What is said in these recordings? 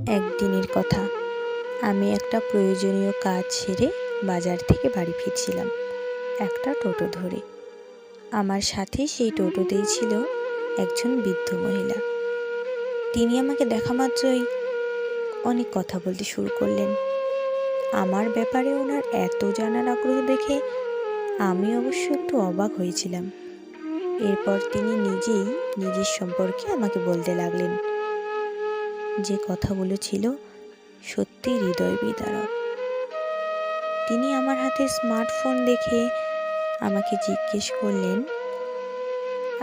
একদিনের কথা, আমি একটা প্রয়োজনীয় কাজ সেরে বাজার থেকে বাড়ি ফিরছিলাম একটা টোটো ধরে। আমার সাথে সেই টোটোতেই ছিল একজন বৃদ্ধ মহিলা। তিনি আমাকে দেখা মাত্রই অনেক কথা বলতে শুরু করলেন। আমার ব্যাপারে ওনার এত জানার আগ্রহ দেখে আমি অবশ্য একটু অবাক হয়েছিলাম। এরপর তিনি নিজেই নিজের সম্পর্কে আমাকে বলতে লাগলেন। যে কথাগুলো ছিল সত্যি হৃদয় বিদারক। তিনি আমার হাতে স্মার্টফোন দেখে আমাকে জিজ্ঞেস করলেন,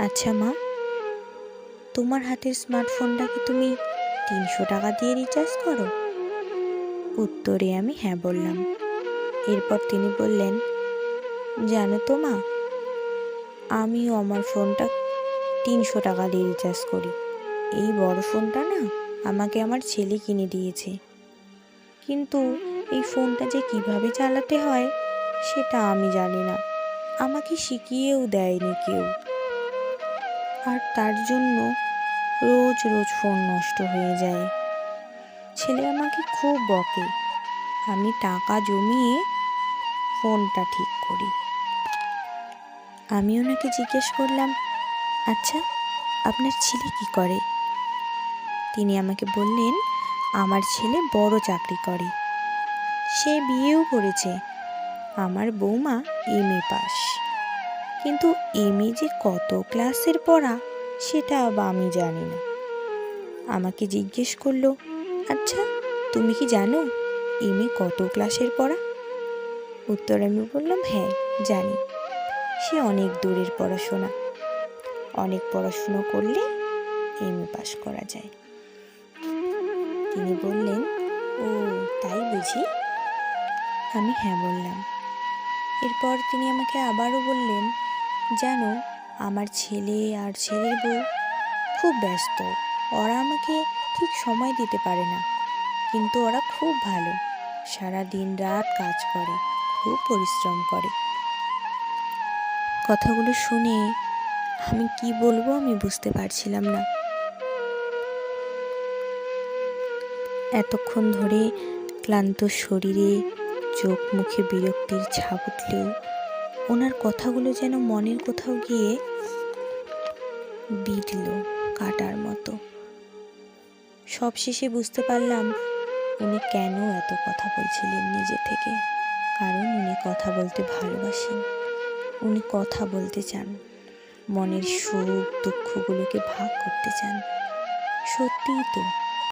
আচ্ছা মা, তোমার হাতের স্মার্টফোনটা কি তুমি 300 টাকা দিয়ে রিচার্জ করো? উত্তরে আমি হ্যাঁ বললাম। এরপর তিনি বললেন, জানো তো মা, আমিও আমার ফোনটা 300 টাকা দিয়ে রিচার্জ করি। এই বড় ফোনটা না আমাকে আমার ছেলে কিনে দিয়েছে, কিন্তু এই ফোনটা যে কিভাবে চালাতে হয় সেটা আমি জানি না, আমাকে শিখিয়েও দেয়নি কেউ। আর তার জন্য রোজ রোজ ফোন নষ্ট হয়ে যায়। ছেলে আমাকে খুব বকে। আমি টাকা জমিয়ে ফোনটা ঠিক করি। আমি ওনাকে জিজ্ঞেস করলাম, আচ্ছা আপনার ছেলে কি করে? তিনি আমাকে বললেন, আমার ছেলে বড় চাকরি করে, সে বিয়েও করেছে। আমার বৌমা এমএ পাস, কিন্তু এমএ যে কত ক্লাসের পড়া সেটা আবার আমি জানি না। আমাকে জিজ্ঞেস করলো, আচ্ছা তুমি কি জানো এমএ কত ক্লাসের পড়া? উত্তরে আমি বললাম, হ্যাঁ জানি, সে অনেক দূরের পড়াশোনা, অনেক পড়াশুনো করলে এমএ পাস করা যায়। তিনি বললেন, ও তাই বুঝি? আমি হ্যাঁ বললাম। এরপর তিনি আমাকে আবারও বললেন, জানো আমার ছেলে আর ছেলের বউ খুব ব্যস্ত, ওরা আমাকে ঠিক সময় দিতে পারে না, কিন্তু ওরা খুব ভালো, সারা দিন রাত কাজ করে, খুব পরিশ্রম করে। কথাগুলো শুনে আমি কি বলবো আমি বুঝতে পারছিলাম না। এতক্ষণ ধরে ক্লান্ত শরীরে চোখ মুখে বিরক্তির ছাপ উঠলেও ওনার কথাগুলো যেন মনের কোথাও গিয়ে বিঁধল কাটার মতো। সবশেষে বুঝতে পারলাম উনি কেন এত কথা বলছিলেন নিজে থেকে। কারণ উনি কথা বলতে ভালোবাসেন, উনি কথা বলতে চান, মনের সুখ দুঃখগুলোকে ভাগ করতে চান। সত্যিই তো